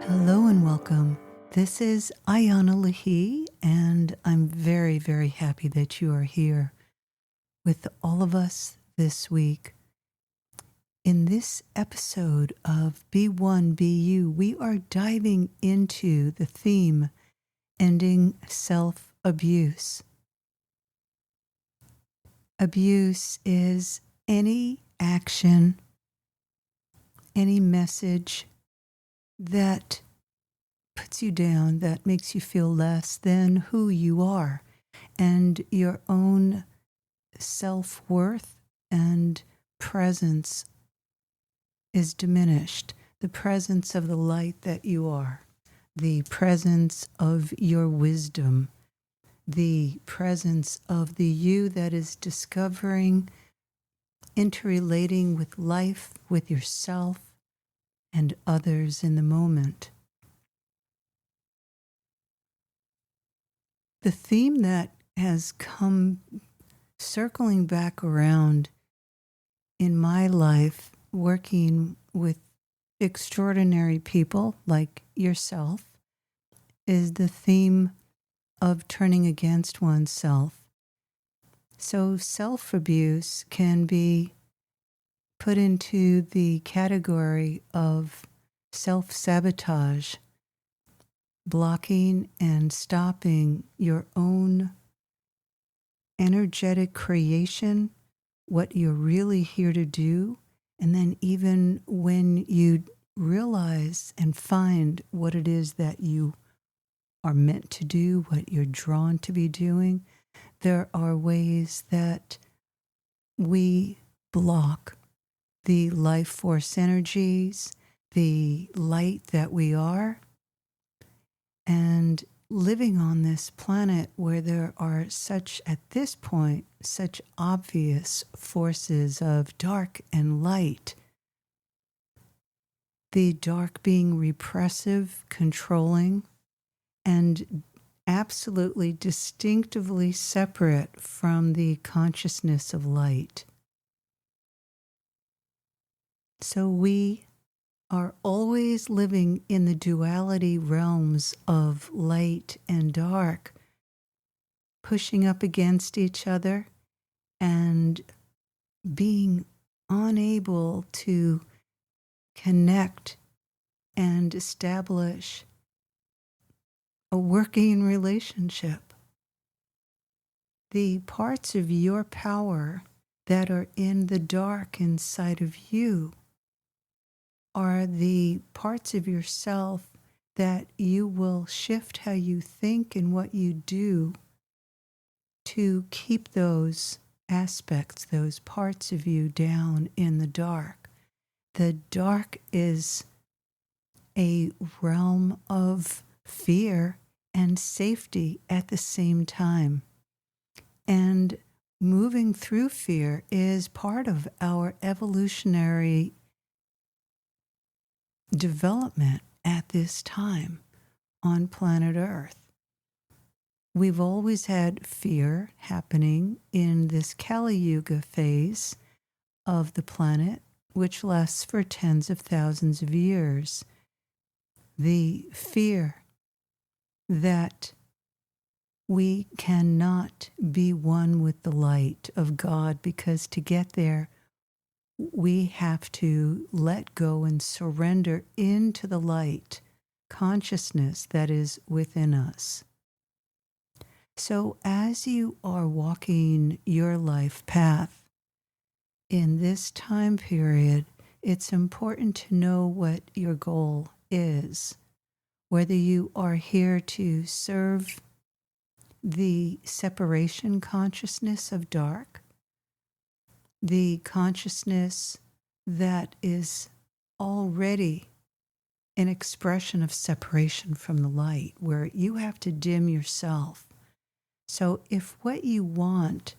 Hello and welcome. This is Ayana Lahi, and I'm very, very happy that you are here with all of us this week. In this episode of Be One, Be You, we are diving into the theme ending self-abuse. Abuse is any action, any message that puts you down, that makes you feel less than who you are, and your own self-worth and presence is diminished. The presence of the light that you are, the presence of your wisdom, the presence of the you that is discovering, interrelating with life, with yourself, and others in the moment. The theme that has come circling back around in my life, working with extraordinary people like yourself, is the theme of turning against oneself. So self-abuse can be put into the category of self-sabotage, blocking and stopping your own energetic creation, what you're really here to do. And then even when you realize and find what it is that you are meant to do, what you're drawn to be doing, there are ways that we block the life force energies, the light that we are, and living on this planet where there are at this point, such obvious forces of dark and light. The dark being repressive, controlling, and absolutely distinctively separate from the consciousness of light. So we are always living in the duality realms of light and dark, pushing up against each other and being unable to connect and establish a working relationship. The parts of your power that are in the dark inside of you are the parts of yourself that you will shift how you think and what you do to keep those aspects, those parts of you down in the dark. The dark is a realm of fear and safety at the same time. And moving through fear is part of our evolutionary development at this time on planet Earth. We've always had fear happening in this Kali Yuga phase of the planet, which lasts for tens of thousands of years. The fear that we cannot be one with the light of God, because to get there, we have to let go and surrender into the light consciousness that is within us. So as you are walking your life path in this time period, it's important to know what your goal is, whether you are here to serve the separation consciousness of dark, the consciousness that is already an expression of separation from the light, where you have to dim yourself. So if what you want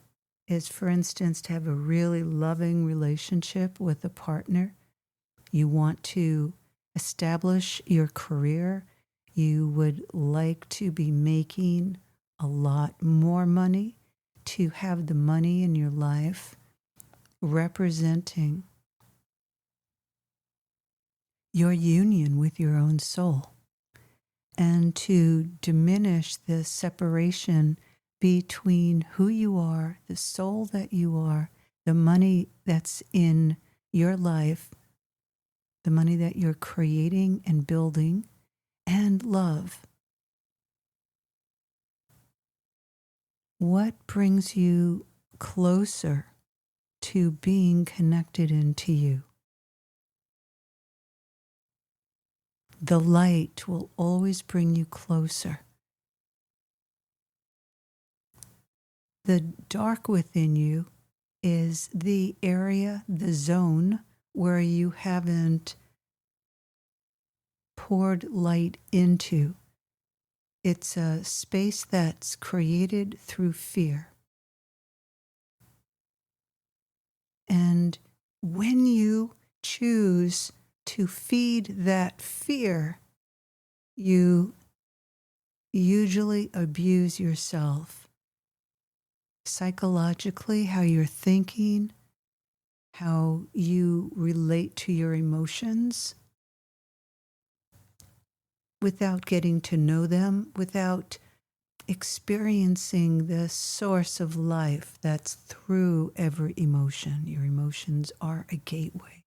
is, for instance, to have a really loving relationship with a partner, you want to establish your career, you would like to be making a lot more money, to have the money in your life representing your union with your own soul. and to diminish the separation between who you are, the soul that you are, the money that's in your life, the money that you're creating and building, and love. What brings you closer to being connected into you? The light will always bring you closer. The dark within you is the area, the zone where you haven't poured light into. It's a space that's created through fear. And when you choose to feed that fear, you usually abuse yourself. Psychologically, how you're thinking, how you relate to your emotions, without getting to know them, without experiencing the source of life that's through every emotion. Your emotions are a gateway.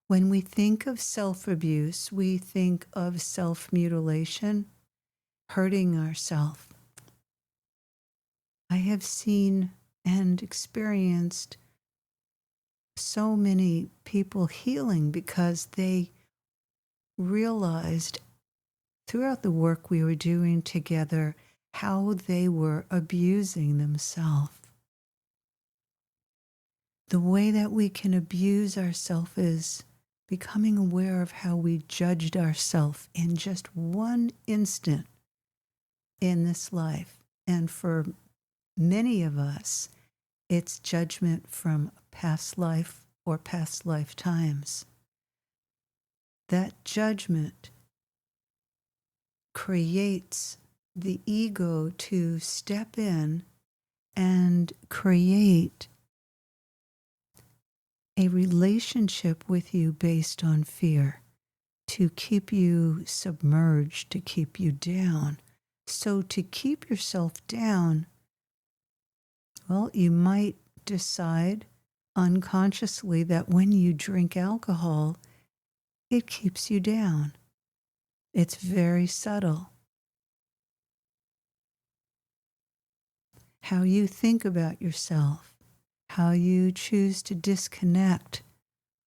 When we think of self-abuse, we think of self-mutilation, hurting ourselves. I have seen and experienced so many people healing because they realized throughout the work we were doing together how they were abusing themselves. The way that we can abuse ourselves is becoming aware of how we judged ourselves in just one instant in this life. And for many of us, it's judgment from past life or past lifetimes. That judgment creates the ego to step in and create a relationship with you based on fear, to keep you submerged, to keep you down. So to keep yourself down, well, you might decide unconsciously that when you drink alcohol, it keeps you down. It's very subtle. How you think about yourself, how you choose to disconnect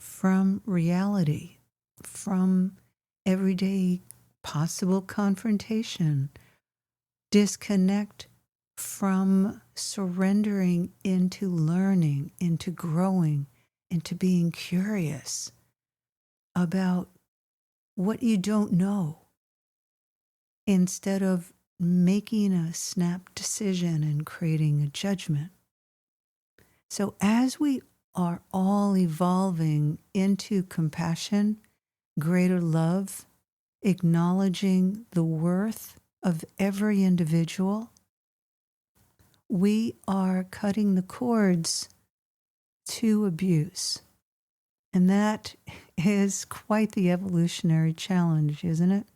from reality, from everyday possible confrontation, disconnect from surrendering into learning, into growing, into being curious about what you don't know, instead of making a snap decision and creating a judgment. So as we are all evolving into compassion, greater love, acknowledging the worth of every individual, we are cutting the cords to abuse. And that is quite the evolutionary challenge, isn't it?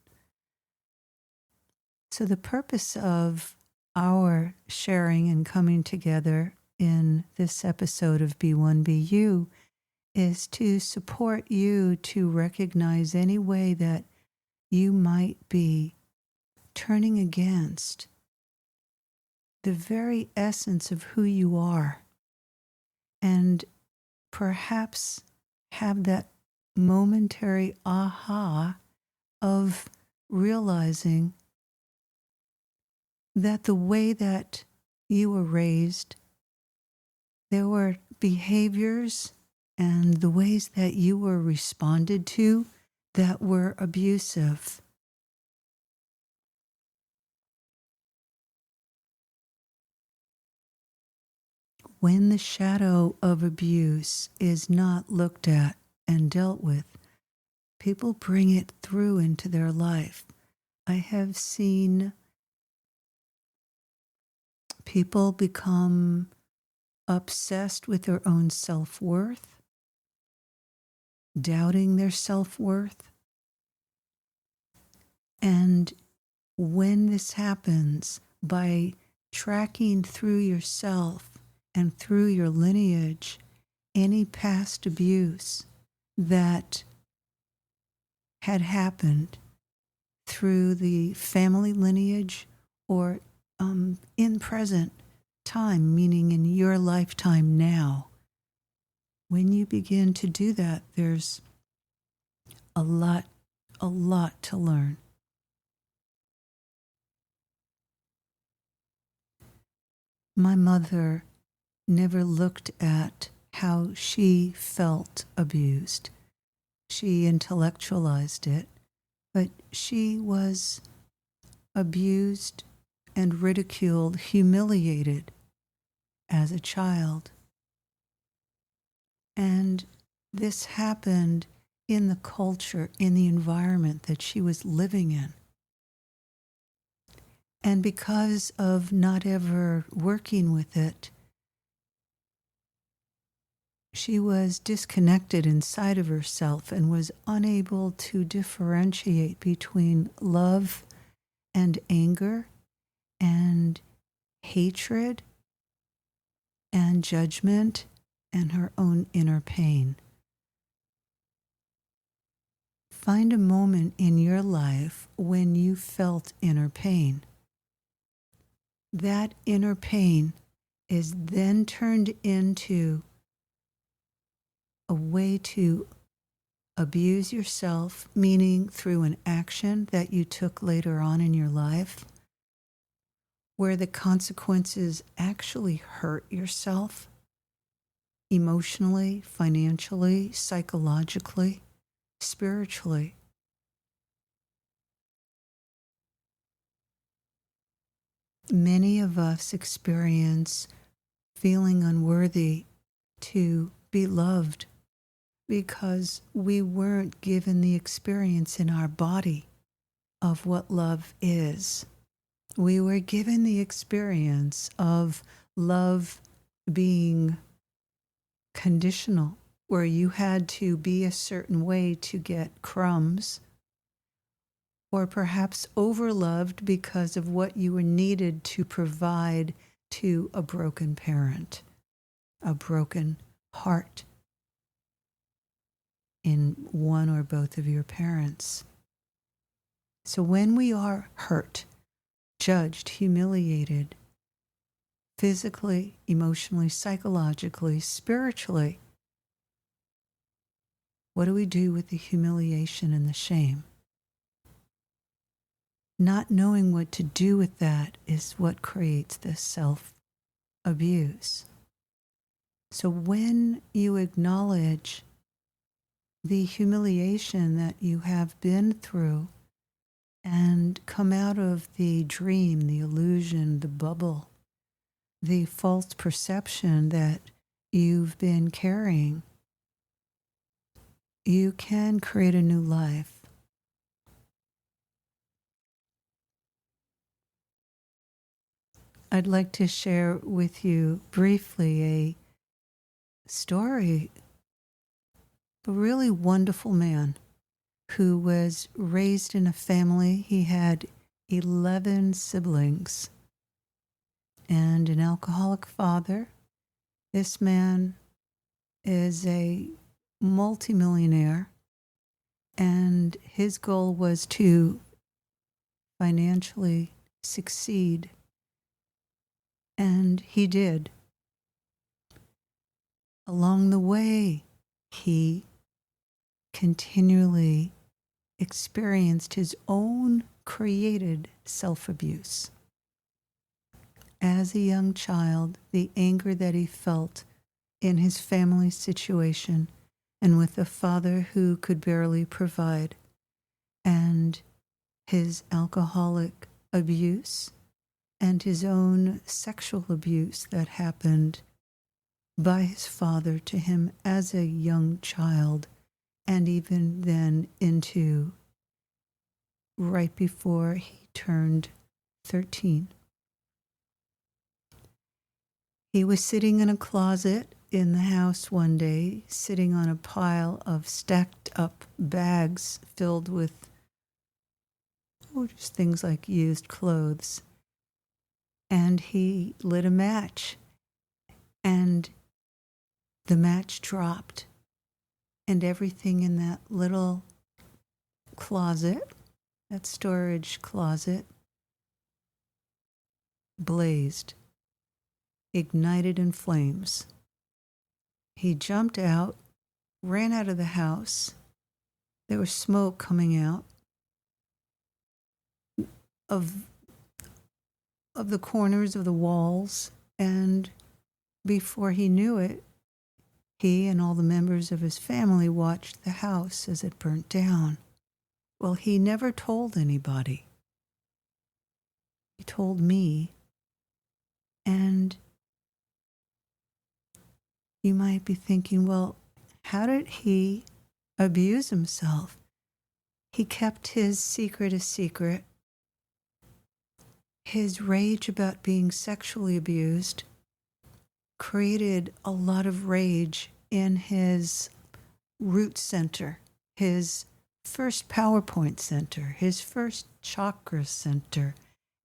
So the purpose of our sharing and coming together in this episode of Be One, Be You is to support you to recognize any way that you might be turning against the very essence of who you are, and perhaps have that momentary aha of realizing that the way that you were raised, there were behaviors and the ways that you were responded to that were abusive. When the shadow of abuse is not looked at and dealt with, people bring it through into their life. I have seen people become obsessed with their own self-worth, doubting their self-worth, And when this happens, by tracking through yourself and through your lineage, any past abuse that had happened through the family lineage or in present time, meaning in your lifetime now, when you begin to do that, there's a lot to learn. My mother never looked at how she felt abused. She intellectualized it, but she was abused and ridiculed, humiliated as a child. And this happened in the culture, in the environment that she was living in. And because of not ever working with it, she was disconnected inside of herself and was unable to differentiate between love and anger and hatred and judgment and her own inner pain. Find a moment in your life when you felt inner pain. That inner pain is then turned into a way to abuse yourself, meaning through an action that you took later on in your life, where the consequences actually hurt yourself emotionally, financially, psychologically, spiritually. Many of us experience feeling unworthy to be loved because we weren't given the experience in our body of what love is. We were given the experience of love being conditional, where you had to be a certain way to get crumbs, or perhaps overloved because of what you were needed to provide to a broken parent, a broken heart in one or both of your parents. So when we are hurt, judged, humiliated, physically, emotionally, psychologically, spiritually, what do we do with the humiliation and the shame? Not knowing what to do with that is what creates this self-abuse. So when you acknowledge the humiliation that you have been through and come out of the dream, the illusion, the bubble, the false perception that you've been carrying, you can create a new life. I'd like to share with you briefly a story of a really wonderful man who was raised in a family. He had 11 siblings and an alcoholic father. This man is a multimillionaire, and his goal was to financially succeed, and he did. Along the way, he continually experienced his own created self-abuse. As a young child, the anger that he felt in his family situation and with a father who could barely provide, and his alcoholic abuse and his own sexual abuse that happened by his father to him as a young child, and even then into right before he turned 13. He was sitting in a closet in the house one day, sitting on a pile of stacked up bags filled with just things like used clothes. And he lit a match, and the match dropped, and everything in that little closet, that storage closet, blazed, ignited in flames. He jumped out, ran out of the house. There was smoke coming out of the corners of the walls, and before he knew it, he and all the members of his family watched the house as it burnt down. Well, he never told anybody. He told me, and you might be thinking, well, how did he abuse himself? He kept his secret a secret. His rage about being sexually abused created a lot of rage in his root center, his first PowerPoint center, his first chakra center,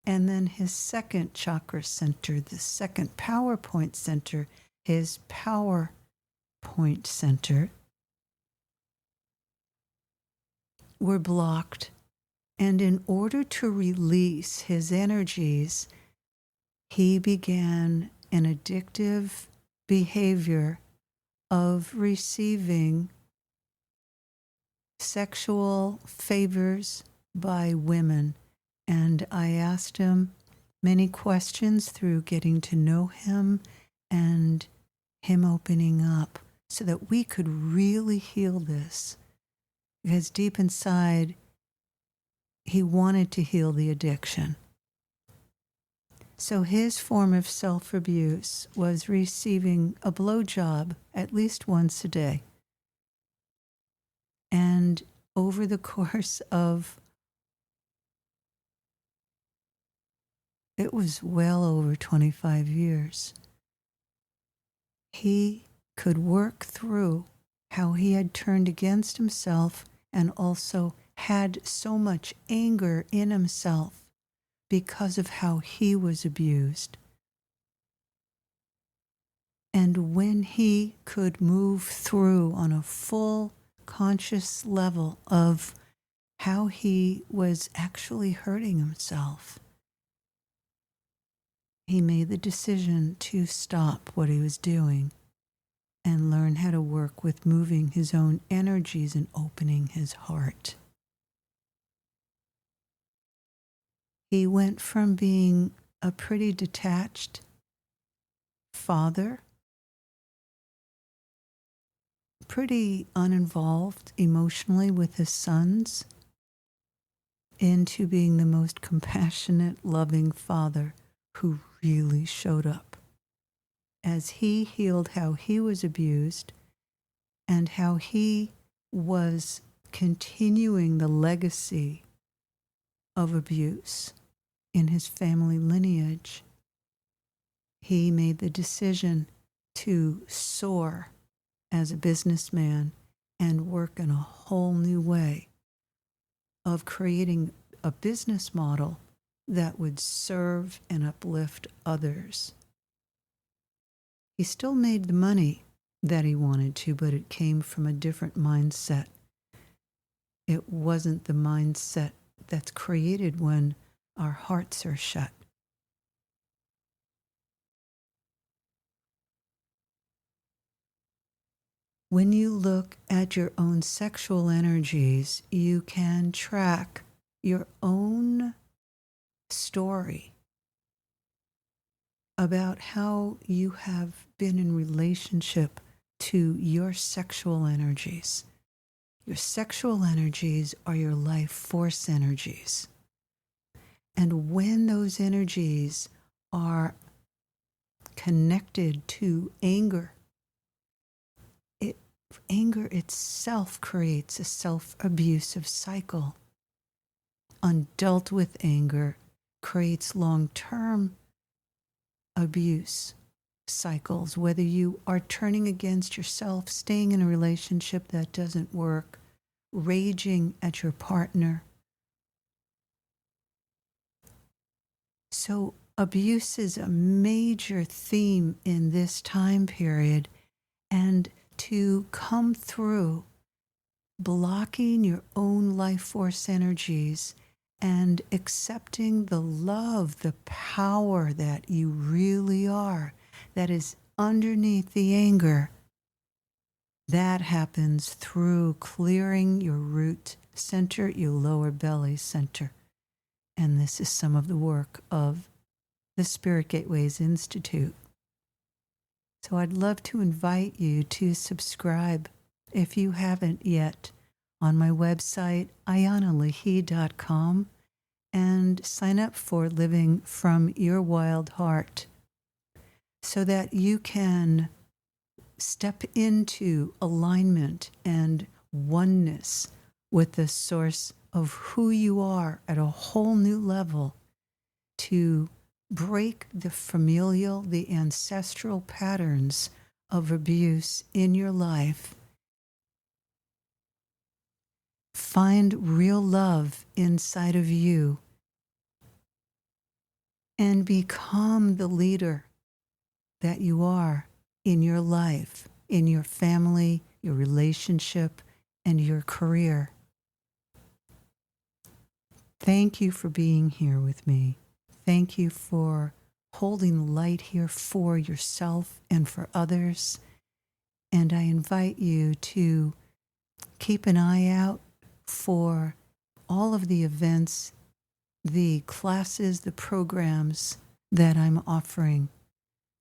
and then his second chakra center, the second PowerPoint center, his power point center, were blocked. And in order to release his energies, he began an addictive behavior of receiving sexual favors by women. And I asked him many questions through getting to know him and him opening up so that we could really heal this. Because deep inside, he wanted to heal the addiction. So his form of self-abuse was receiving a blowjob at least once a day. And over the course of, it was well over 25 years, he could work through how he had turned against himself and also had so much anger in himself because of how he was abused. And when he could move through on a full conscious level of how he was actually hurting himself, he made the decision to stop what he was doing and learn how to work with moving his own energies and opening his heart. He went from being a pretty detached father, pretty uninvolved emotionally with his sons, into being the most compassionate, loving father who really showed up. As he healed how he was abused and how he was continuing the legacy of abuse in his family lineage, he made the decision to soar as a businessman and work in a whole new way of creating a business model that would serve and uplift others. He still made the money that he wanted to, but it came from a different mindset. It wasn't the mindset that's created when our hearts are shut. When you look at your own sexual energies, you can track your own story about how you have been in relationship to your sexual energies. Your sexual energies are your life force energies. And when those energies are connected to anger, anger itself creates a self-abusive cycle. Undealt with anger creates long-term abuse cycles, whether you are turning against yourself, staying in a relationship that doesn't work, raging at your partner, So abuse is a major theme in this time period, and to come through blocking your own life force energies and accepting the love, the power that you really are, that is underneath the anger, that happens through clearing your root center, your lower belly center. And this is some of the work of the Spirit Gateways Institute. So I'd love to invite you to subscribe, if you haven't yet, on my website, ayanalehi.com, and sign up for Living from Your Wild Heart so that you can step into alignment and oneness with the source of who you are at a whole new level, to break the familial, the ancestral patterns of abuse in your life. Find real love inside of you and become the leader that you are in your life, in your family, your relationship, and your career. Thank you for being here with me. Thank you for holding the light here for yourself and for others. And I invite you to keep an eye out for all of the events, the classes, the programs that I'm offering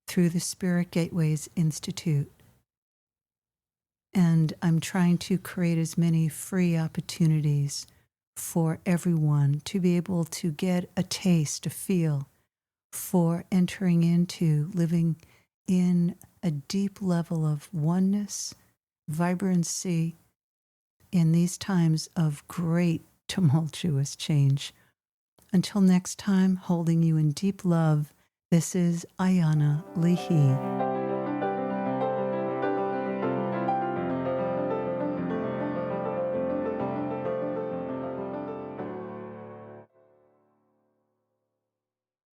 through the Spirit Gateways Institute. And I'm trying to create as many free opportunities for everyone to be able to get a taste, a feel for entering into living in a deep level of oneness, vibrancy in these times of great tumultuous change. Until next time, holding you in deep love, this is Ayana Lehi.